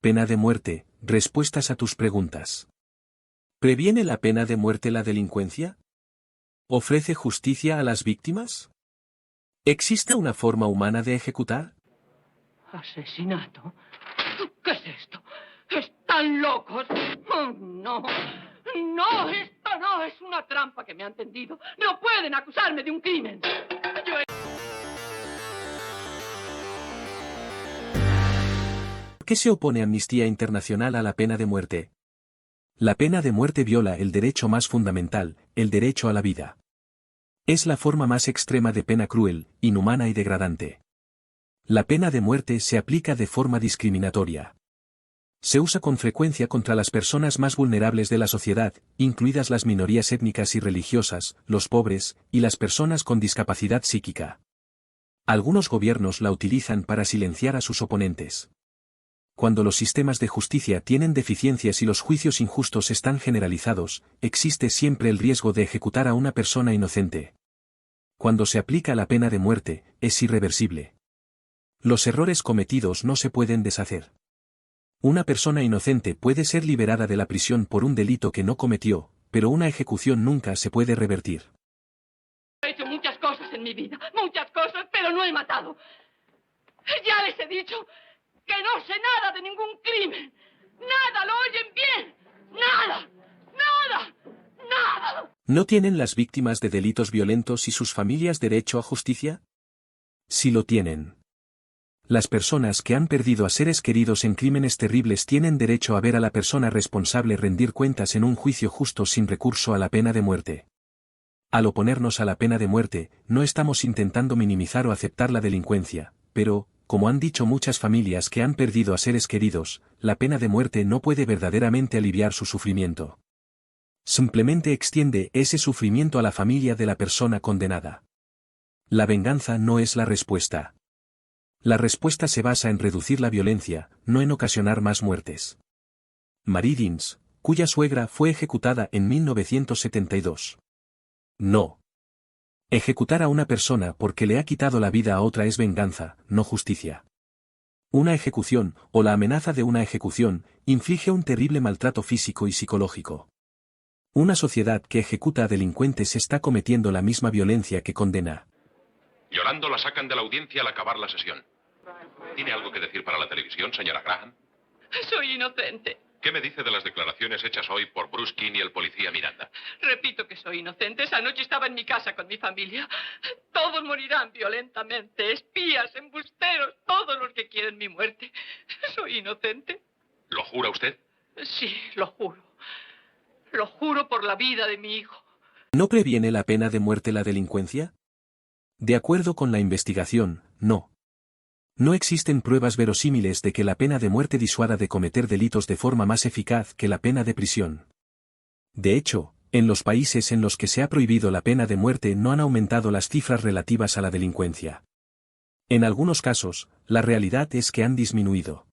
Pena de muerte, respuestas a tus preguntas. ¿Previene la pena de muerte la delincuencia? ¿Ofrece justicia a las víctimas? ¿Existe una forma humana de ejecutar? ¿Asesinato? ¿Qué es esto? ¡Están locos! ¡Oh, no! ¡No! ¡Esto no es una trampa que me han tendido! ¡No pueden acusarme de un crimen! ¿Por qué se opone Amnistía Internacional a la pena de muerte? La pena de muerte viola el derecho más fundamental, el derecho a la vida. Es la forma más extrema de pena cruel, inhumana y degradante. La pena de muerte se aplica de forma discriminatoria. Se usa con frecuencia contra las personas más vulnerables de la sociedad, incluidas las minorías étnicas y religiosas, los pobres, y las personas con discapacidad psíquica. Algunos gobiernos la utilizan para silenciar a sus oponentes. Cuando los sistemas de justicia tienen deficiencias y los juicios injustos están generalizados, existe siempre el riesgo de ejecutar a una persona inocente. Cuando se aplica la pena de muerte, es irreversible. Los errores cometidos no se pueden deshacer. Una persona inocente puede ser liberada de la prisión por un delito que no cometió, pero una ejecución nunca se puede revertir. He hecho muchas cosas en mi vida, muchas cosas, pero no he matado. Ya les he dicho que no sé nada de ningún crimen. Nada, ¿lo oyen bien? Nada, nada, nada. ¿No tienen las víctimas de delitos violentos y sus familias derecho a justicia? Sí lo tienen. Las personas que han perdido a seres queridos en crímenes terribles tienen derecho a ver a la persona responsable rendir cuentas en un juicio justo sin recurso a la pena de muerte. Al oponernos a la pena de muerte, no estamos intentando minimizar o aceptar la delincuencia, pero, como han dicho muchas familias que han perdido a seres queridos, la pena de muerte no puede verdaderamente aliviar su sufrimiento. Simplemente extiende ese sufrimiento a la familia de la persona condenada. La venganza no es la respuesta. La respuesta se basa en reducir la violencia, no en ocasionar más muertes. Marie Deans, cuya suegra fue ejecutada en 1972. No. Ejecutar a una persona porque le ha quitado la vida a otra es venganza, no justicia. Una ejecución, o la amenaza de una ejecución, inflige un terrible maltrato físico y psicológico. Una sociedad que ejecuta a delincuentes está cometiendo la misma violencia que condena. Llorando la sacan de la audiencia al acabar la sesión. ¿Tiene algo que decir para la televisión, señora Graham? Soy inocente. ¿Qué me dice de las declaraciones hechas hoy por Bruce King y el policía Miranda? Repito que soy inocente. Esa noche estaba en mi casa con mi familia. Todos morirán violentamente. Espías, embusteros, todos los que quieren mi muerte. Soy inocente. ¿Lo jura usted? Sí, lo juro. Lo juro por la vida de mi hijo. ¿No previene la pena de muerte la delincuencia? De acuerdo con la investigación, no. No existen pruebas verosímiles de que la pena de muerte disuada de cometer delitos de forma más eficaz que la pena de prisión. De hecho, en los países en los que se ha prohibido la pena de muerte no han aumentado las cifras relativas a la delincuencia. En algunos casos, la realidad es que han disminuido.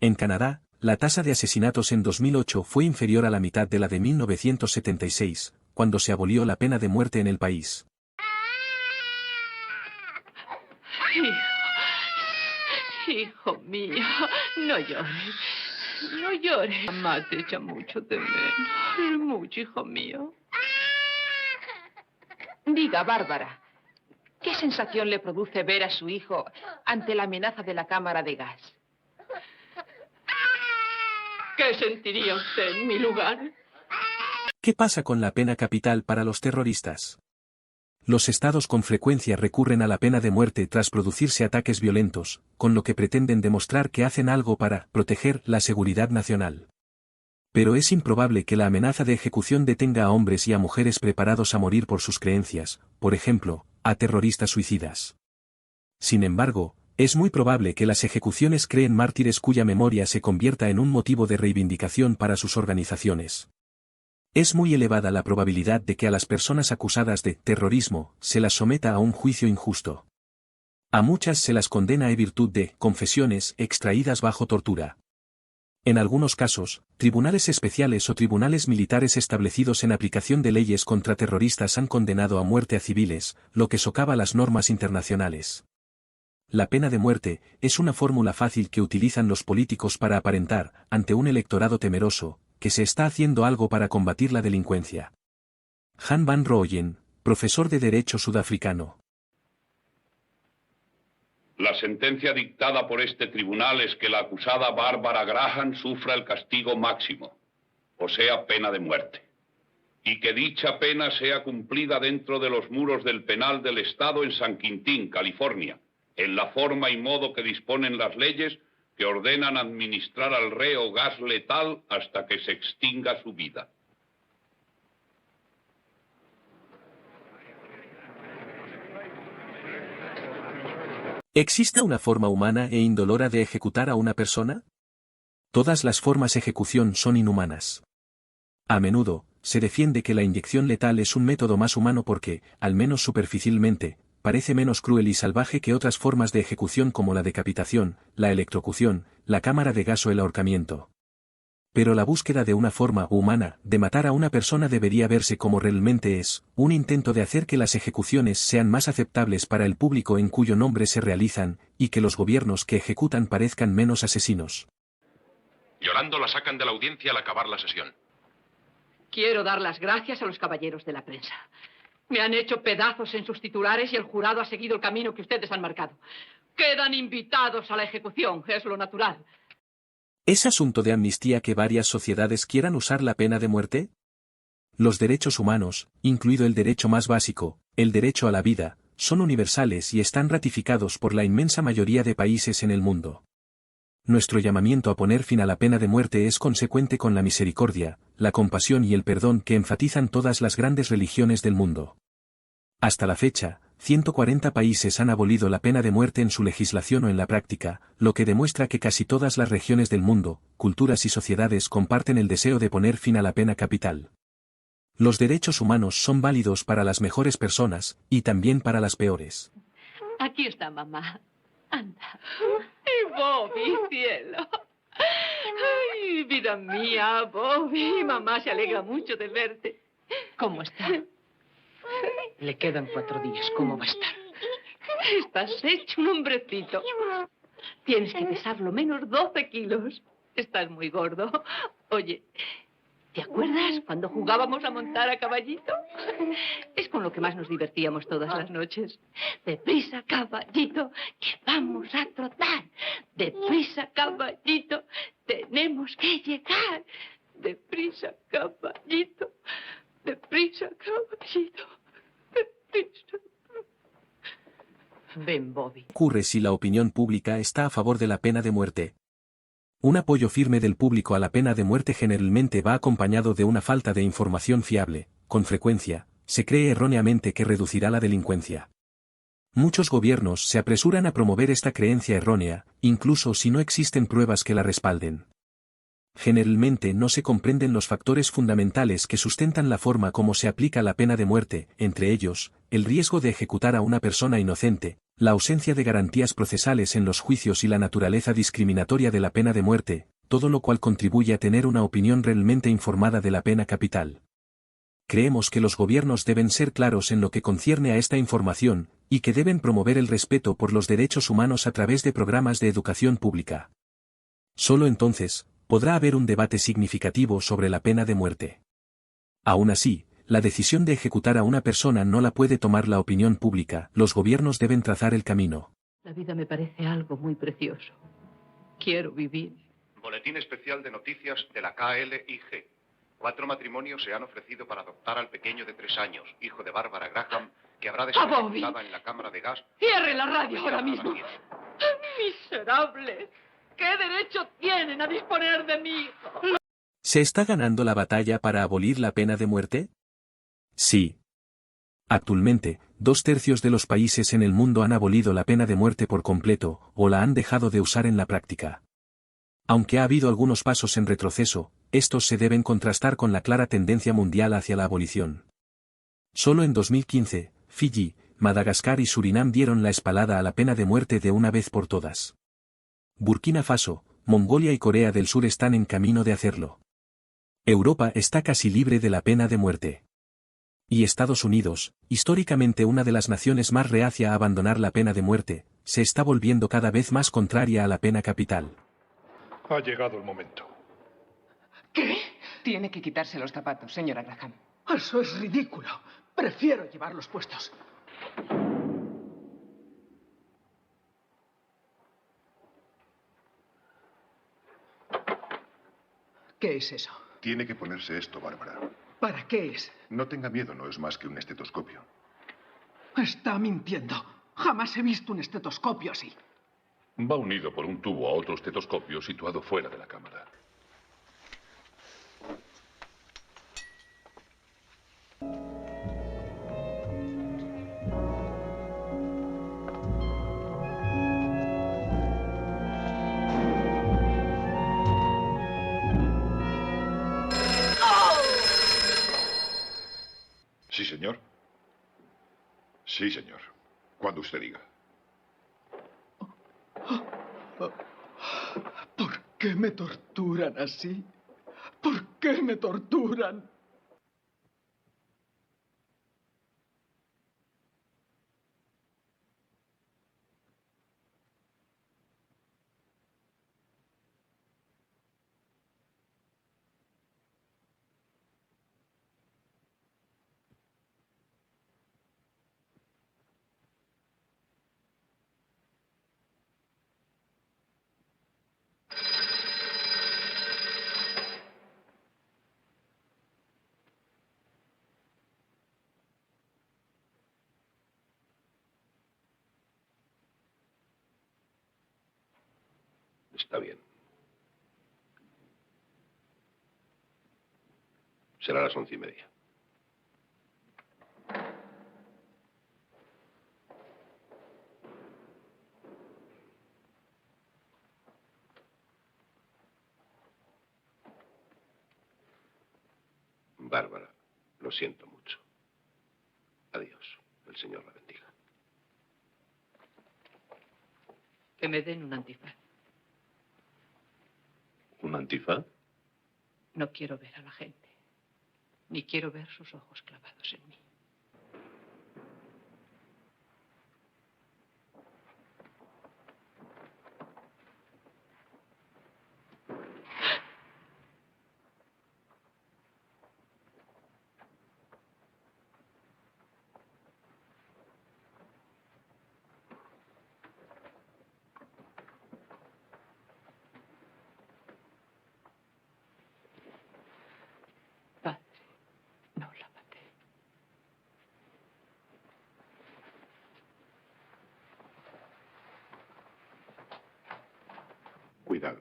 En Canadá, la tasa de asesinatos en 2008 fue inferior a la mitad de la de 1976, cuando se abolió la pena de muerte en el país. Hijo mío, no llores. No llores. Mamá te echa mucho de menos. Mucho, hijo mío. Diga, Bárbara, ¿qué sensación le produce ver a su hijo ante la amenaza de la cámara de gas? ¿Qué sentiría usted en mi lugar? ¿Qué pasa con la pena capital para los terroristas? Los estados con frecuencia recurren a la pena de muerte tras producirse ataques violentos, con lo que pretenden demostrar que hacen algo para proteger la seguridad nacional. Pero es improbable que la amenaza de ejecución detenga a hombres y a mujeres preparados a morir por sus creencias, por ejemplo, a terroristas suicidas. Sin embargo, es muy probable que las ejecuciones creen mártires cuya memoria se convierta en un motivo de reivindicación para sus organizaciones. Es muy elevada la probabilidad de que a las personas acusadas de terrorismo se las someta a un juicio injusto. A muchas se las condena en virtud de confesiones extraídas bajo tortura. En algunos casos, tribunales especiales o tribunales militares establecidos en aplicación de leyes contra terroristas han condenado a muerte a civiles, lo que socava las normas internacionales. la pena de muerte es una fórmula fácil que utilizan los políticos para aparentar, ante un electorado temeroso, que se está haciendo algo para combatir la delincuencia. Han van Rooyen, profesor de Derecho sudafricano. La sentencia dictada por este tribunal es que la acusada Barbara Graham sufra el castigo máximo, o sea, pena de muerte, y que dicha pena sea cumplida dentro de los muros del penal del Estado en San Quintín, California, en la forma y modo que disponen las leyes que ordenan administrar al reo gas letal hasta que se extinga su vida. ¿Existe una forma humana e indolora de ejecutar a una persona? Todas las formas de ejecución son inhumanas. A menudo, se defiende que la inyección letal es un método más humano porque, al menos superficialmente, parece menos cruel y salvaje que otras formas de ejecución como la decapitación, la electrocución, la cámara de gas o el ahorcamiento. Pero la búsqueda de una forma humana de matar a una persona debería verse como realmente es, un intento de hacer que las ejecuciones sean más aceptables para el público en cuyo nombre se realizan, y que los gobiernos que ejecutan parezcan menos asesinos. Llorando la sacan de la audiencia al acabar la sesión. Quiero dar las gracias a los caballeros de la prensa. Me han hecho pedazos en sus titulares y el jurado ha seguido el camino que ustedes han marcado. Quedan invitados a la ejecución, es lo natural. ¿Es asunto de amnistía que varias sociedades quieran usar la pena de muerte? Los derechos humanos, incluido el derecho más básico, el derecho a la vida, son universales y están ratificados por la inmensa mayoría de países en el mundo. Nuestro llamamiento a poner fin a la pena de muerte es consecuente con la misericordia, la compasión y el perdón que enfatizan todas las grandes religiones del mundo. Hasta la fecha, 140 países han abolido la pena de muerte en su legislación o en la práctica, lo que demuestra que casi todas las regiones del mundo, culturas y sociedades comparten el deseo de poner fin a la pena capital. Los derechos humanos son válidos para las mejores personas, y también para las peores. Aquí está mamá. Anda. Y Bobby, cielo. Ay, vida mía, Bobby. Mamá se alegra mucho de verte. ¿Cómo está? Le quedan 4 días. ¿Cómo va a estar? Estás hecho un hombrecito. Tienes que pesar lo menos 12 kilos. Estás muy gordo. Oye, ¿te acuerdas cuando jugábamos a montar a caballito? Es con lo que más nos divertíamos todas las noches. Deprisa, caballito, que vamos a trotar. Deprisa, caballito, tenemos que llegar. Deprisa, caballito. Deprisa, caballito. Deprisa. Ven, Bobby. ¿Qué ocurre si la opinión pública está a favor de la pena de muerte? Un apoyo firme del público a la pena de muerte generalmente va acompañado de una falta de información fiable. Con frecuencia, se cree erróneamente que reducirá la delincuencia. Muchos gobiernos se apresuran a promover esta creencia errónea, incluso si no existen pruebas que la respalden. Generalmente no se comprenden los factores fundamentales que sustentan la forma como se aplica la pena de muerte, entre ellos, el riesgo de ejecutar a una persona inocente, la ausencia de garantías procesales en los juicios y la naturaleza discriminatoria de la pena de muerte, todo lo cual contribuye a tener una opinión realmente informada de la pena capital. Creemos que los gobiernos deben ser claros en lo que concierne a esta información, y que deben promover el respeto por los derechos humanos a través de programas de educación pública. Solo entonces, podrá haber un debate significativo sobre la pena de muerte. Aún así, la decisión de ejecutar a una persona no la puede tomar la opinión pública, los gobiernos deben trazar el camino. La vida me parece algo muy precioso. Quiero vivir. Boletín especial de noticias de la KLIG. 4 matrimonios se han ofrecido para adoptar al pequeño de 3 años, hijo de Barbara Graham, que habrá de ser ejecutada en la cámara de gas. ¡Cierre la radio ahora mismo! ¡Miserables! ¿Qué derecho tienen a disponer de mi hijo? ¿Se está ganando la batalla para abolir la pena de muerte? Sí. Actualmente, 2/3 de los países en el mundo han abolido la pena de muerte por completo, o la han dejado de usar en la práctica. Aunque ha habido algunos pasos en retroceso, estos se deben contrastar con la clara tendencia mundial hacia la abolición. Solo en 2015, Fiyi, Madagascar y Surinam dieron la espalda a la pena de muerte de una vez por todas. Burkina Faso, Mongolia y Corea del Sur están en camino de hacerlo. Europa está casi libre de la pena de muerte. Y Estados Unidos, históricamente una de las naciones más reacia a abandonar la pena de muerte, se está volviendo cada vez más contraria a la pena capital. Ha llegado el momento. ¿Qué? Tiene que quitarse los zapatos, señora Graham. Eso es ridículo. Prefiero llevarlos puestos. ¿Qué es eso? Tiene que ponerse esto, Bárbara. ¿Para qué es? No tenga miedo, no es más que un estetoscopio. Está mintiendo. Jamás he visto un estetoscopio así. Va unido por un tubo a otro estetoscopio situado fuera de la cámara. Sí, señor. Sí, señor. Cuando usted diga. ¿Por qué me torturan así? ¿Por qué me torturan? Está bien. Será a las 11:30. Bárbara, lo siento mucho. Adiós. El Señor la bendiga. Que me den un antifaz. ¿Un antifaz? No quiero ver a la gente. Ni quiero ver sus ojos clavados en mí. Padre, no la maté. Cuidado.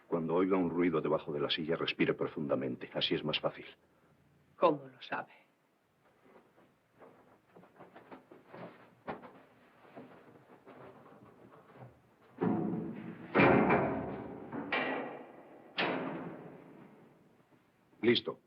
Cuando oiga un ruido debajo de la silla, respire profundamente. Así es más fácil. ¿Cómo lo sabe? Listo.